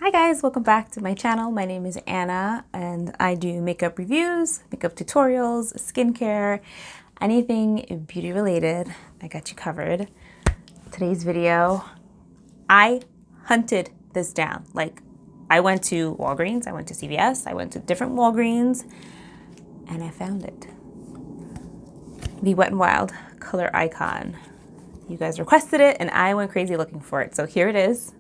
Hi guys, welcome back to my channel. My name is Anna and I do makeup reviews, makeup tutorials, skincare, anything beauty related. I got you covered. Today's video, I hunted this down. Like, I went to Walgreens, I went to CVS, I went to different Walgreens, and I found it. The Wet n Wild Color Icon. You guys requested it and I went crazy looking for it. So here it is.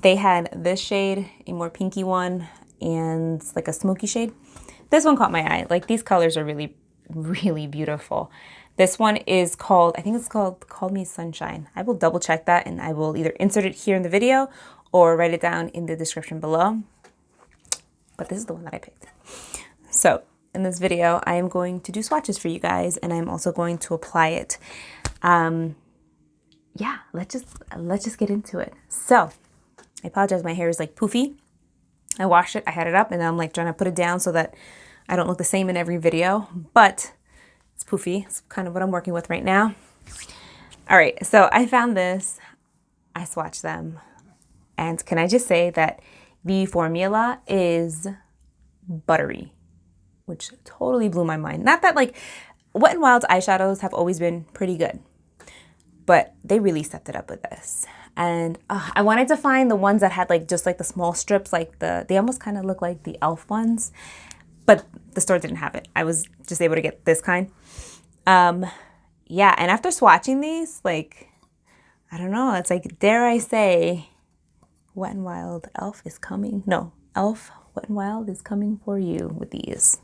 They had this shade, a more pinky one, and like a smoky shade. This one caught my eye. Like, these colors are really, really beautiful. This one is called, I think it's called Call Me Sunshine. I will double check that and I will either insert it here in the video or write it down in the description below. But this is the one that I picked. So in this video, I am going to do swatches for you guys and I'm also going to apply it. Yeah, let's just get into it. So I apologize, my hair is like poofy. I washed it, I had it up, and I'm like trying to put it down so that I don't look the same in every video, but it's poofy. It's kind of what I'm working with right now. All right, so I found this, I swatched them, and can I just say that the formula is buttery, which totally blew my mind. Not that, like, Wet n Wild's eyeshadows have always been pretty good, but they really stepped it up with this. And I wanted to find the ones that had like just like the small strips, like they almost kind of look like the elf ones, but the store didn't have it. I was just able to get this kind. Yeah, and after swatching these, like, I don't know, it's like, dare I say, Wet n Wild Elf is coming. No, Elf Wet n Wild is coming for you with these.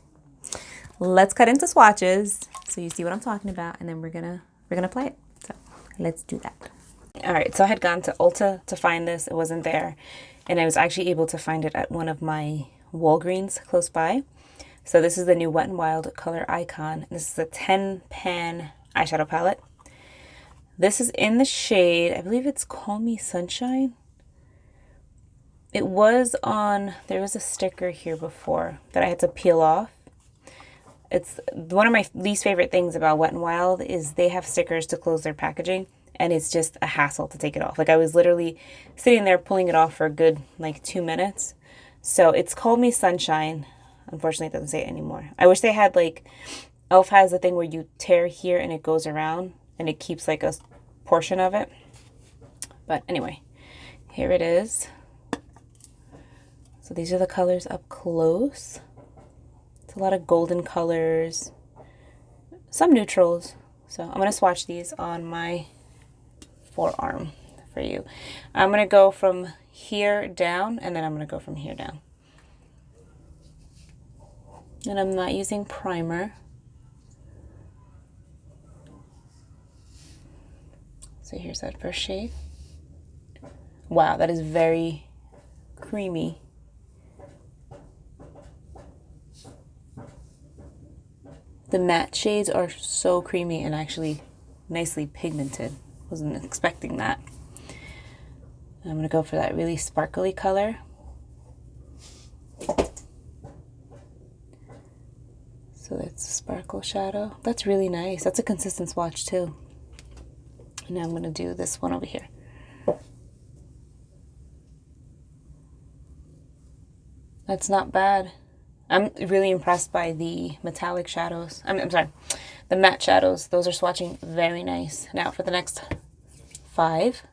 Let's cut into swatches so you see what I'm talking about, and then we're gonna apply it. So let's do that. All right, so I had gone to Ulta to find this. It wasn't there. And I was actually able to find it at one of my Walgreens close by. So this is the new Wet n Wild Color Icon. This is a 10-pan eyeshadow palette. This is in the shade, I believe it's Call Me Sunshine. It was on, there was a sticker here before that I had to peel off. It's one of my least favorite things about Wet n Wild is they have stickers to close their packaging. And it's just a hassle to take it off. Like, I was literally sitting there pulling it off for a good, like, 2 minutes. So it's Call Me Sunshine. Unfortunately, it doesn't say it anymore. I wish they had, like, Elf has the thing where you tear here and it goes around and it keeps, like, a portion of it. But anyway, here it is. So these are the colors up close. It's a lot of golden colors, some neutrals. So I'm going to swatch these on my forearm for you. I'm going to go from here down, and then I'm going to go from here down. And I'm not using primer. So here's that first shade. Wow, that is very creamy. The matte shades are so creamy and actually nicely pigmented. Wasn't expecting that. I'm going to go for that really sparkly color. So that's a sparkle shadow. That's really nice. That's a consistent swatch too. And now I'm going to do this one over here. That's not bad. I'm really impressed by the metallic shadows. I'm sorry, the matte shadows. Those are swatching very nice. Now for the next 5.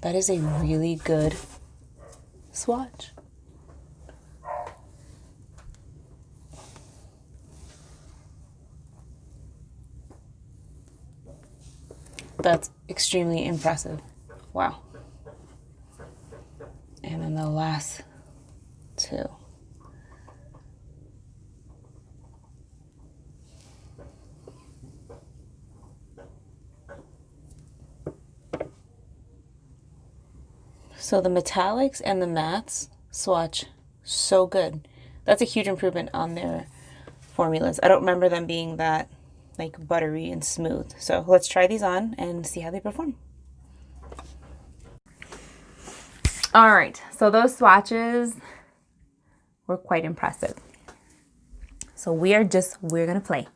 That is a really good swatch. That's extremely impressive. Wow. And then the last 2. So the metallics and the mattes swatch so good. That's a huge improvement on their formulas. I don't remember them being that like buttery and smooth. So let's try these on and see how they perform. All right, so those swatches were quite impressive. So we're gonna play.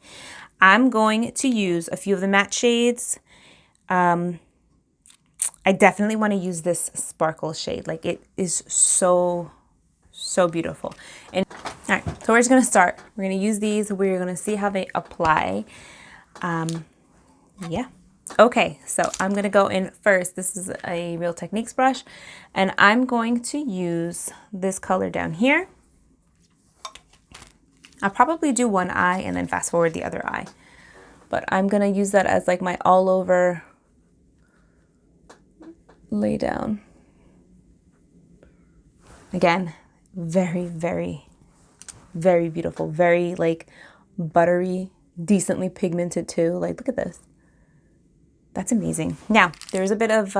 I'm going to use a few of the matte shades. I definitely want to use this sparkle shade. Like, it is so beautiful. And all right, so we're just going to start. We're going to use these. We're going to see how they apply. Yeah. Okay, so I'm going to go in first. This is a Real Techniques brush, and I'm going to use this color down here. I'll probably do one eye and then fast forward the other eye. But I'm going to use that as like my all over lay down. Again, very, very, very beautiful. Very like buttery, decently pigmented too. Like, look at this. That's amazing. Now, there's a bit of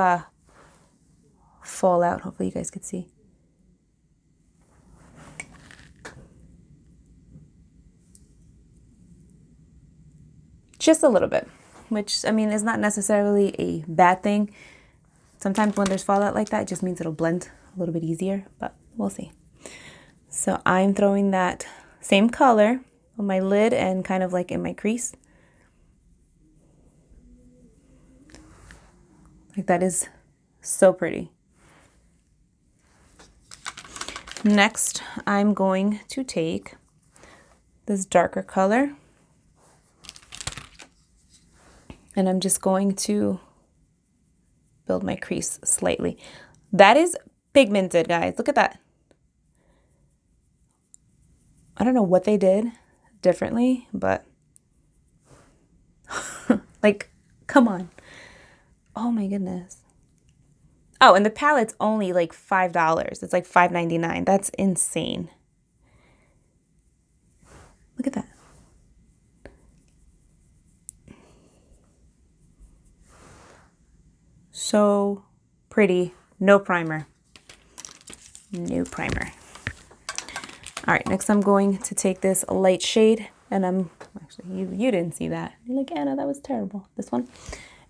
fallout. Hopefully you guys could see. Just a little bit, which, I mean, is not necessarily a bad thing. Sometimes when there's fallout like that, it just means it'll blend a little bit easier, but we'll see. So I'm throwing that same color on my lid and kind of like in my crease. Like, that is so pretty. Next, I'm going to take this darker color and I'm just going to build my crease slightly. That is pigmented, guys. Look at that. I don't know what they did differently, but like, come on. Oh my goodness. Oh, and the palette's only like $5. It's like $5.99. That's insane. Look at that. So pretty. No primer. No primer. All right, next I'm going to take this light shade, and I'm actually, you didn't see that. You're like, Anna, that was terrible. This one.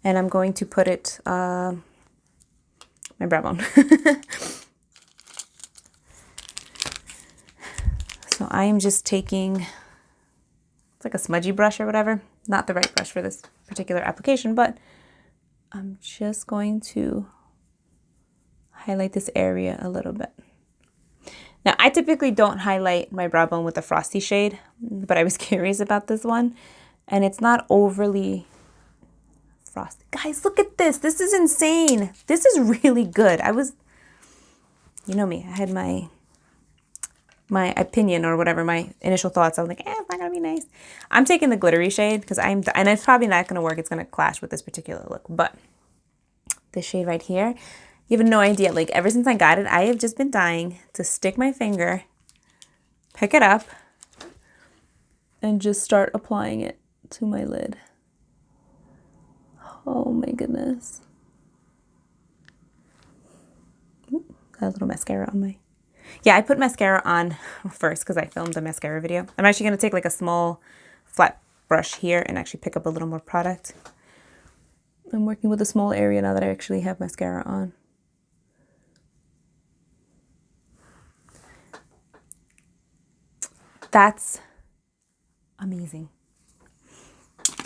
And I'm going to put it, my brow bone. So I am just taking, it's like a smudgy brush or whatever. Not the right brush for this particular application, but I'm just going to highlight this area a little bit. Now, I typically don't highlight my brow bone with a frosty shade, but I was curious about this one, and it's not overly frosty. Guys, look at this. This is insane. This is really good. You know me, I had my opinion or whatever, my initial thoughts. I was like, it's not gonna be nice. I'm taking the glittery shade because and it's probably not gonna work. It's gonna clash with this particular look, but this shade right here, you have no idea. Like, ever since I got it, I have just been dying to stick my finger, pick it up, and just start applying it to my lid. Oh my goodness. Ooh, got a little mascara on my... Yeah, I put mascara on first because I filmed a mascara video. I'm actually going to take like a small flat brush here and actually pick up a little more product. I'm working with a small area now that I actually have mascara on. That's amazing.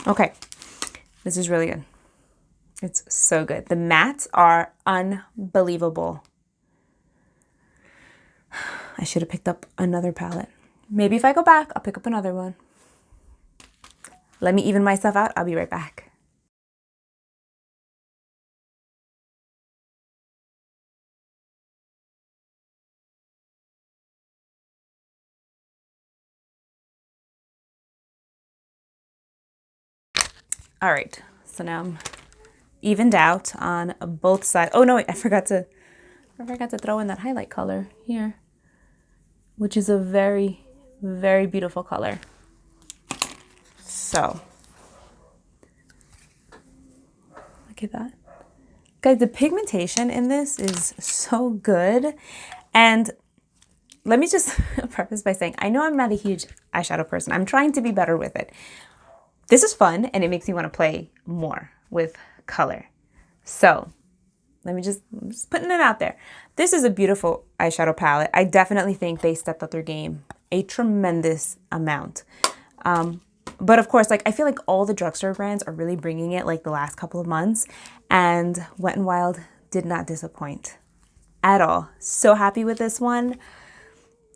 Okay, this is really good. It's so good. The mattes are unbelievable. I should have picked up another palette. Maybe if I go back, I'll pick up another one. Let me even myself out. I'll be right back. All right, so now I'm evened out on both sides. Oh no, wait, I forgot to throw in that highlight color here, which is a very, very beautiful color. So, look at that. Guys, the pigmentation in this is so good. And let me just preface by saying, I know I'm not a huge eyeshadow person. I'm trying to be better with it. This is fun, and it makes me want to play more with color. So let me just putting it out there. This is a beautiful eyeshadow palette. I definitely think they stepped up their game a tremendous amount. But of course, like I feel like all the drugstore brands are really bringing it like the last couple of months, and Wet n Wild did not disappoint at all. So happy with this one.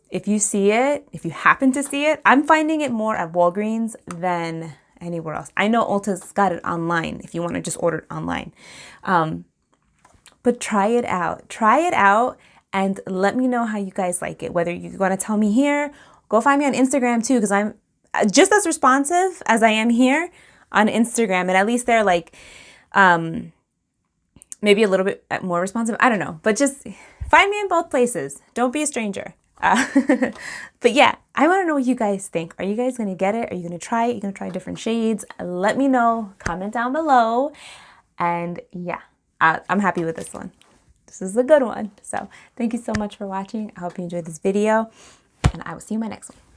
If you see it, if you happen to see it, I'm finding it more at Walgreens than anywhere else. I know Ulta's got it online if you want to just order it online. But try it out. Try it out and let me know how you guys like it. Whether you want to tell me here, go find me on Instagram too, because I'm just as responsive as I am here on Instagram. And at least they're like maybe a little bit more responsive. I don't know. But just find me in both places. Don't be a stranger. But yeah, I want to know what you guys think. Are you guys going to get it? Are you going to try it? Are you going to try different shades? Let me know. Comment down below. And yeah, I'm happy with this one. This is a good one. So thank you so much for watching. I hope you enjoyed this video, and I will see you in my next one.